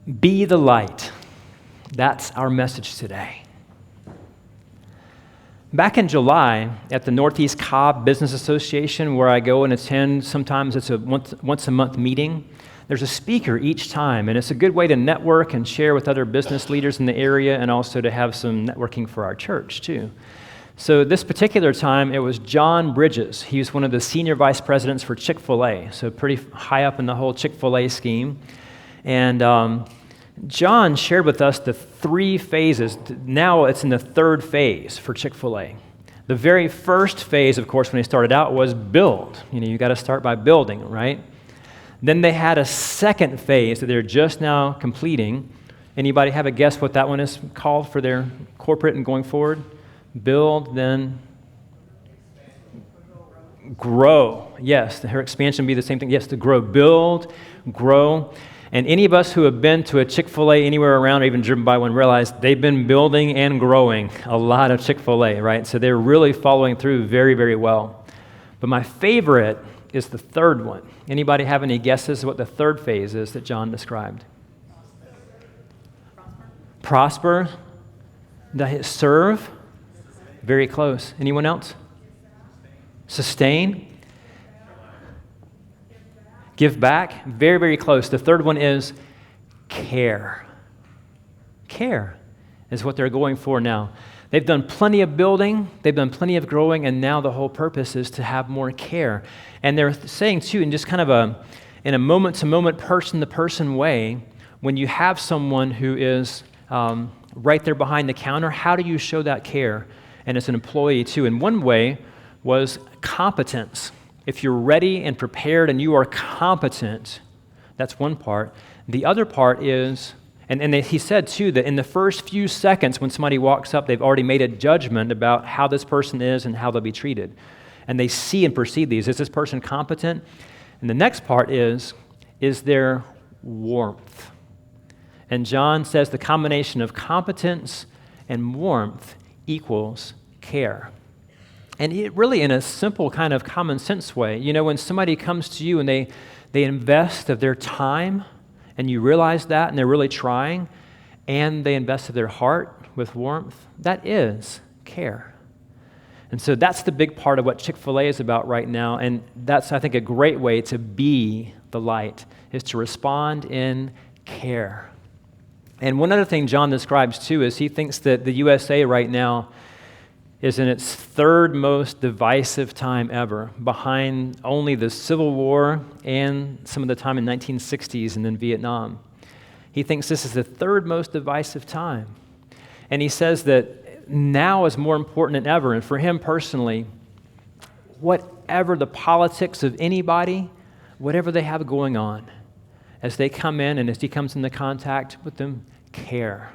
Be the light. That's our message today. Back in July, at the Northeast Cobb Business Association, where I go and attend, sometimes it's a once a month meeting, there's a speaker each time, and it's a good way to network and share with other business leaders in the area and also to have some networking for our church, too. So this particular time, it was John Bridges. He was one of the senior vice presidents for Chick-fil-A, so pretty high up in the whole Chick-fil-A scheme. And John shared with us the 3 phases. Now it's in the 3rd phase for Chick-fil-A. The very first phase, of course, when he started out was build. You got to start by building, right? Then they had a 2nd phase that they're just now completing. Anybody have a guess what that one is called for their corporate and going forward? Build, then grow. Yes, her expansion would be the same thing. Yes, to grow. Build, grow. And any of us who have been to a Chick-fil-A anywhere around or even driven by one realize they've been building and growing a lot of Chick-fil-A, right? So they're really following through very, very well. But my favorite is the 3rd one. Anybody have any guesses what the 3rd phase is that John described? Prosper. Serve. Very close. Anyone else? Sustain. Give back, very, very close. The 3rd one is care. Care is what they're going for now. They've done plenty of building, they've done plenty of growing, and now the whole purpose is to have more care. And they're saying, too, in just kind of in a moment-to-moment, person-to-person way, when you have someone who is right there behind the counter, how do you show that care? And as an employee, too. And one way was competence. If you're ready and prepared and you are competent, that's one part. The other part is, he said too, that in the first few seconds when somebody walks up, they've already made a judgment about how this person is and how they'll be treated. And they see and perceive these. Is this person competent? And the next part is there warmth? And John says the combination of competence and warmth equals care. And it really, in a simple kind of common sense way, when somebody comes to you and they invest of their time, and you realize that, and they're really trying, and they invest of their heart with warmth, that is care. And so that's the big part of what Chick-fil-A is about right now, and that's, I think, a great way to be the light, is to respond in care. And one other thing John describes, too, is he thinks that the USA right now is in its 3rd most divisive time ever, behind only the Civil War and some of the time in 1960s and then Vietnam. He thinks this is the 3rd most divisive time. And he says that now is more important than ever. And for him personally, whatever the politics of anybody, whatever they have going on, as they come in and as he comes into contact with them, care.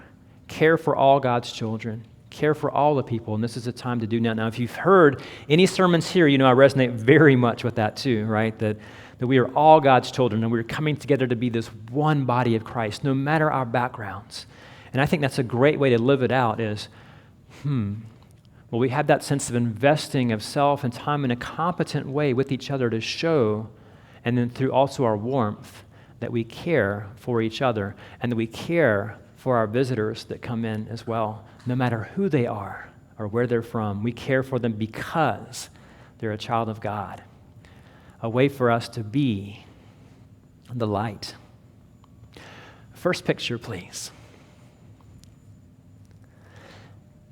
Care for all God's children. Care for all the people, and this is the time to do that. Now, if you've heard any sermons here, I resonate very much with that too, right? That we are all God's children, and we're coming together to be this one body of Christ, no matter our backgrounds. And I think that's a great way to live it out is, we have that sense of investing of self and time in a competent way with each other to show, and then through also our warmth, that we care for each other, and that we care for our visitors that come in as well. No matter who they are or where they're from, we care for them because they're a child of God. A way for us to be the light. First picture, please.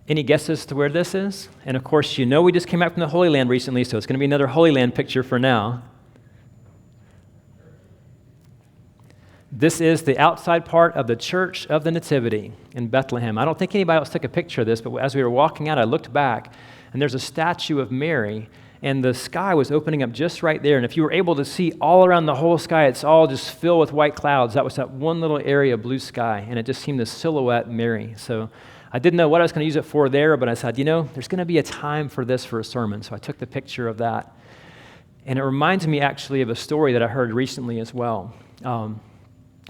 Any guesses to where this is? And of course, we just came back from the Holy Land recently, so it's going to be another Holy Land picture for now. This is the outside part of the Church of the Nativity in Bethlehem. I don't think anybody else took a picture of this, but as we were walking out, I looked back, and there's a statue of Mary, and the sky was opening up just right there. And if you were able to see all around the whole sky, it's all just filled with white clouds. That was that one little area of blue sky, and it just seemed to silhouette Mary. So I didn't know what I was going to use it for there, but I said, there's going to be a time for this for a sermon. So I took the picture of that. And it reminds me actually of a story that I heard recently as well.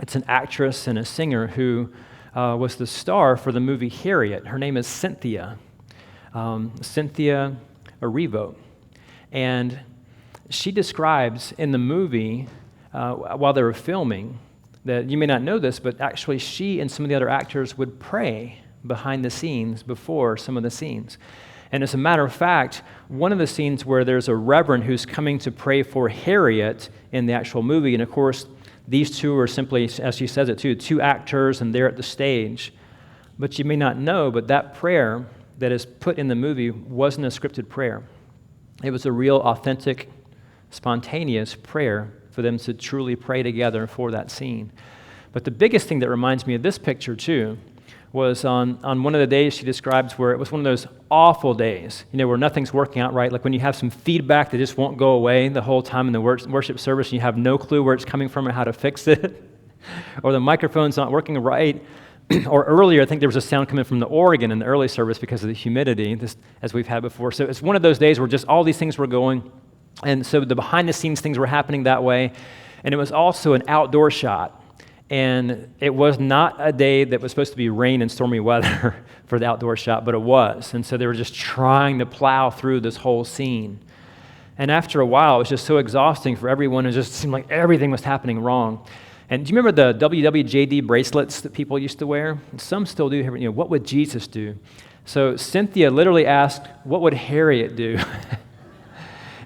It's an actress and a singer who was the star for the movie Harriet. Her name is Cynthia Erivo. And she describes in the movie, while they were filming, that you may not know this, but actually she and some of the other actors would pray behind the scenes before some of the scenes. And as a matter of fact, one of the scenes where there's a reverend who's coming to pray for Harriet in the actual movie, and of course, these two are simply, as she says it too, two actors, and they're at the stage. But you may not know, but that prayer that is put in the movie wasn't a scripted prayer. It was a real, authentic, spontaneous prayer for them to truly pray together for that scene. But the biggest thing that reminds me of this picture too was on one of the days she describes where it was one of those awful days, where nothing's working out right, like when you have some feedback that just won't go away the whole time in the worship service and you have no clue where it's coming from or how to fix it, or the microphone's not working right, or earlier I think there was a sound coming from the organ in the early service because of the humidity, as we've had before. So it's one of those days where just all these things were going, and so the behind-the-scenes things were happening that way, and it was also an outdoor shot. And it was not a day that was supposed to be rain and stormy weather for the outdoor shot, but it was. And so they were just trying to plow through this whole scene. And after a while, it was just so exhausting for everyone. It just seemed like everything was happening wrong. And do you remember the WWJD bracelets that people used to wear? Some still do. What would Jesus do? So Cynthia literally asked, what would Harriet do?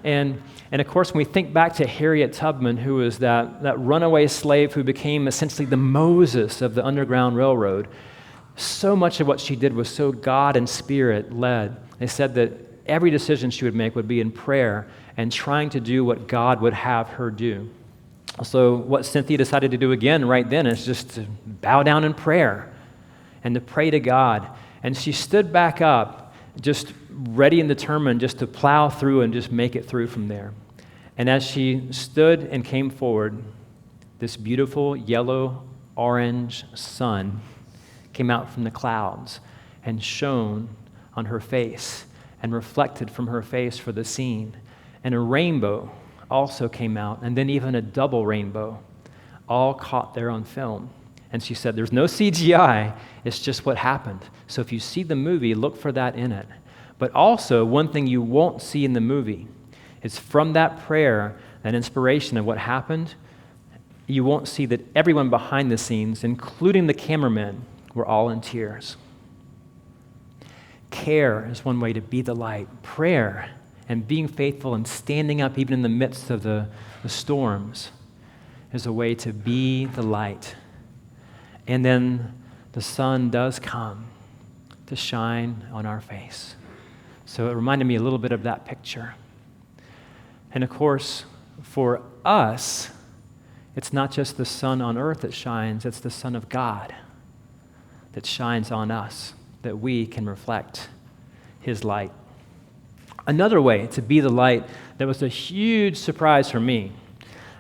And of course, when we think back to Harriet Tubman, who was that runaway slave who became essentially the Moses of the Underground Railroad, so much of what she did was so God and Spirit led. They said that every decision she would make would be in prayer and trying to do what God would have her do. So what Cynthia decided to do again right then is just to bow down in prayer and to pray to God. And she stood back up, just ready and determined just to plow through and just make it through from there. And as she stood and came forward, this beautiful yellow-orange sun came out from the clouds and shone on her face and reflected from her face for the scene. And a rainbow also came out, and then even a double rainbow, all caught there on film. And she said, there's no CGI, it's just what happened. So if you see the movie, look for that in it. But also, one thing you won't see in the movie is from that prayer, that inspiration of what happened, you won't see that everyone behind the scenes, including the cameramen, were all in tears. Care is one way to be the light. Prayer and being faithful and standing up even in the midst of the storms is a way to be the light. And then the sun does come to shine on our face. So it reminded me a little bit of that picture. And of course, for us, it's not just the sun on earth that shines, it's the Son of God that shines on us, that we can reflect His light. Another way to be the light that was a huge surprise for me.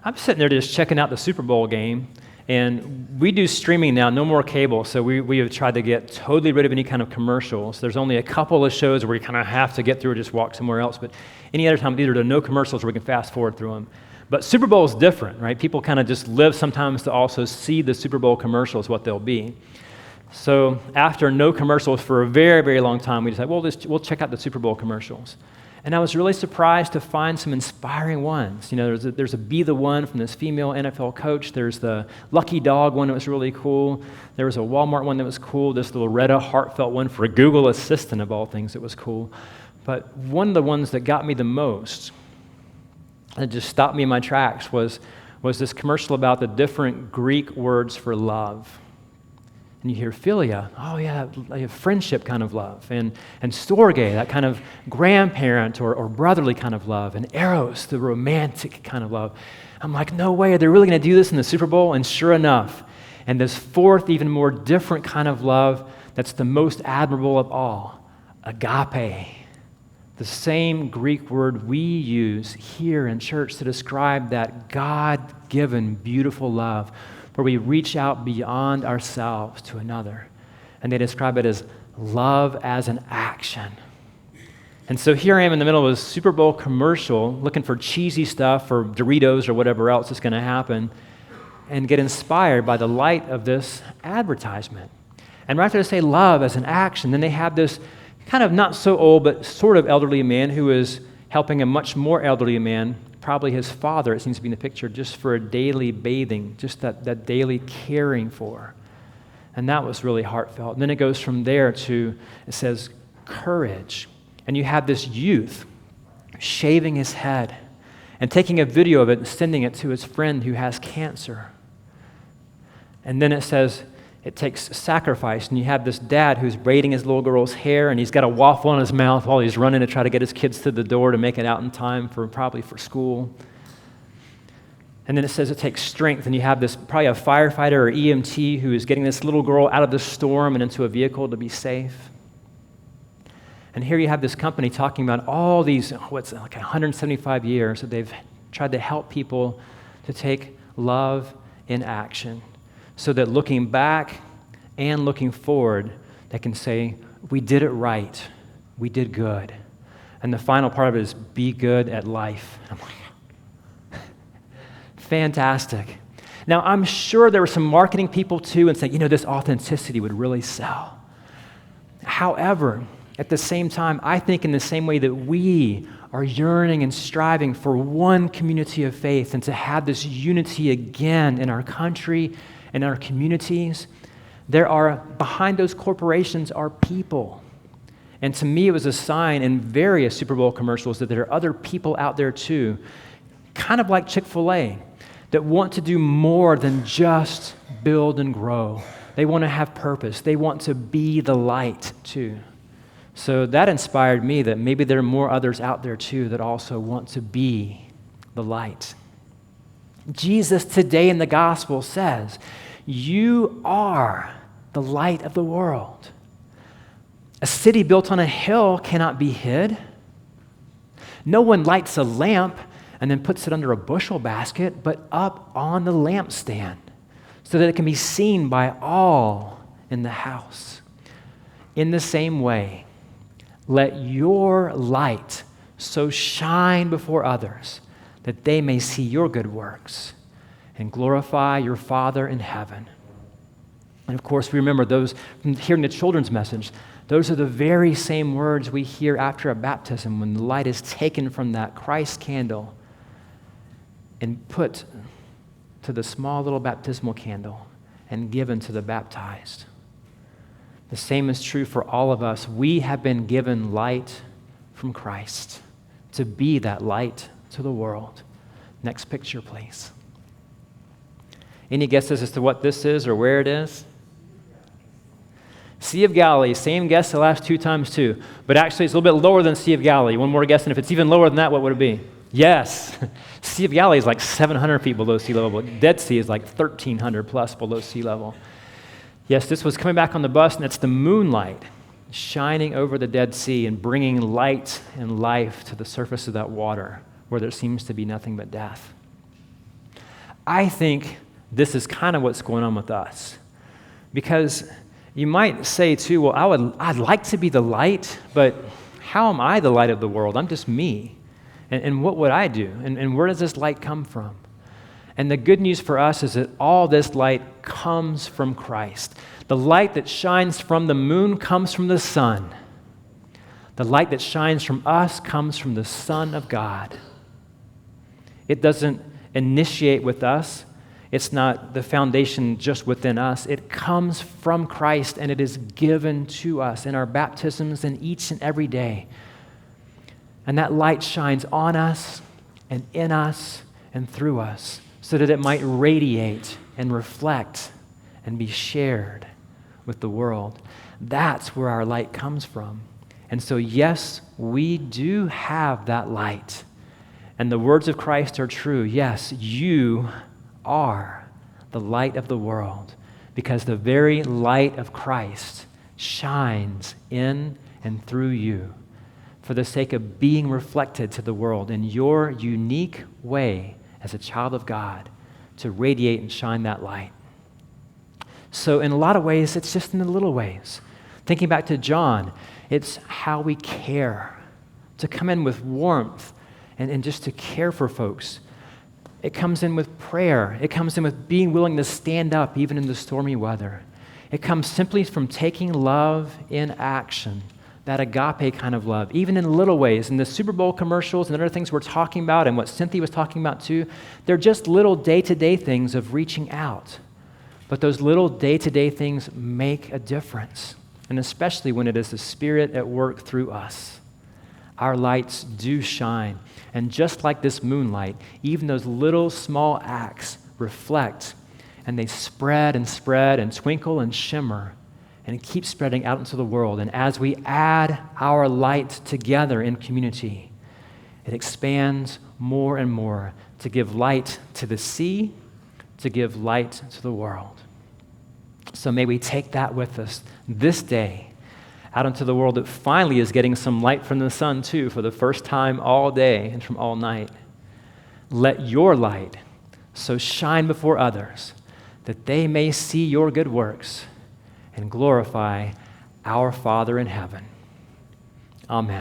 I'm sitting there just checking out the Super Bowl game, and we do streaming now, no more cable, so we have tried to get totally rid of any kind of commercials. There's only a couple of shows where you kind of have to get through or just walk somewhere else, but any other time, either there are no commercials or we can fast forward through them. But Super Bowl is different, right? People kind of just live sometimes to also see the Super Bowl commercials, what they'll be. So after no commercials for a very, very long time, we decided, we'll check out the Super Bowl commercials. And I was really surprised to find some inspiring ones. There's a Be the One from this female NFL coach. There's the Lucky Dog one that was really cool. There was a Walmart one that was cool. This Loretta heartfelt one for a Google Assistant of all things that was cool. But one of the ones that got me the most, that just stopped me in my tracks, was this commercial about the different Greek words for love. And you hear philia, oh yeah, like a friendship kind of love, and storge, that kind of grandparent or brotherly kind of love, and eros, the romantic kind of love. I'm like, no way, are they really going to do this in the Super Bowl? And sure enough, and this fourth, even more different kind of love that's the most admirable of all, agape, the same Greek word we use here in church to describe that God-given, beautiful love, where we reach out beyond ourselves to another. And they describe it as love as an action. And so here I am in the middle of a Super Bowl commercial, looking for cheesy stuff or Doritos or whatever else is going to happen, and get inspired by the light of this advertisement. And right after they say love as an action, then they have this kind of not so old but sort of elderly man who is helping a much more elderly man probably his father, it seems to be in the picture, just for a daily bathing, just that daily caring for. And that was really heartfelt. And then it goes from there to, it says, courage. And you have this youth shaving his head and taking a video of it and sending it to his friend who has cancer. And then it says, it takes sacrifice, and you have this dad who's braiding his little girl's hair, and he's got a waffle in his mouth while he's running to try to get his kids to the door to make it out in time probably for school. And then it says it takes strength, and you have this probably a firefighter or EMT who is getting this little girl out of the storm and into a vehicle to be safe. And here you have this company talking about all these, 175 years that they've tried to help people to take love in action, so that looking back and looking forward, they can say, we did it right, we did good. And the final part of it is, be good at life. I'm like, fantastic. Now, I'm sure there were some marketing people too and saying, this authenticity would really sell. However, at the same time, I think in the same way that we are yearning and striving for one community of faith and to have this unity again in our country and our communities, behind those corporations are people. And to me, it was a sign in various Super Bowl commercials that there are other people out there too, kind of like Chick-fil-A, that want to do more than just build and grow. They want to have purpose. They want to be the light too. So that inspired me that maybe there are more others out there too that also want to be the light. Jesus today in the gospel says, you are the light of the world. A city built on a hill cannot be hid. No one lights a lamp and then puts it under a bushel basket, but up on the lampstand so that it can be seen by all in the house. In the same way, let your light so shine before others that they may see your good works and glorify your Father in heaven. And of course, we remember those from hearing the children's message. Those are the very same words we hear after a baptism when the light is taken from that Christ candle and put to the small little baptismal candle and given to the baptized. The same is true for all of us. We have been given light from Christ to be that light to the world. Next picture, please. Any guesses as to what this is or where it is? Sea of Galilee, same guess the last two times too. But actually it's a little bit lower than Sea of Galilee. One more guess, and if it's even lower than that, what would it be? Yes. Sea of Galilee is like 700 feet below sea level, but Dead Sea is like 1,300 plus below sea level. Yes, this was coming back on the bus, and it's the moonlight shining over the Dead Sea and bringing light and life to the surface of that water where there seems to be nothing but death. I think this is kind of what's going on with us. Because you might say too, well, I'd like to be the light, but how am I the light of the world? I'm just me. And what would I do? And where does this light come from? And the good news for us is that all this light comes from Christ. The light that shines from the moon comes from the sun. The light that shines from us comes from the Son of God. It doesn't initiate with us. It's not the foundation just within us. It comes from Christ, and it is given to us in our baptisms and each and every day. And that light shines on us and in us and through us so that it might radiate and reflect and be shared with the world. That's where our light comes from. And so, yes, we do have that light. And the words of Christ are true. Yes, you are the light of the world because the very light of Christ shines in and through you for the sake of being reflected to the world in your unique way as a child of God to radiate and shine that light. So in a lot of ways, it's just in the little ways. Thinking back to John, it's how we care, to come in with warmth and just to care for folks. It comes in with prayer. It comes in with being willing to stand up even in the stormy weather. It comes simply from taking love in action, that agape kind of love, even in little ways. In the Super Bowl commercials and other things we're talking about and what Cynthia was talking about too, they're just little day-to-day things of reaching out. But those little day-to-day things make a difference, and especially when it is the Spirit at work through us. Our lights do shine, and just like this moonlight, even those little small acts reflect, and they spread and twinkle and shimmer, and keep spreading out into the world. And as we add our light together in community, it expands more and more to give light to the sea, to give light to the world. So may we take that with us this day out into the world that finally is getting some light from the sun too for the first time all day and from all night. Let your light so shine before others that they may see your good works and glorify our Father in heaven. Amen.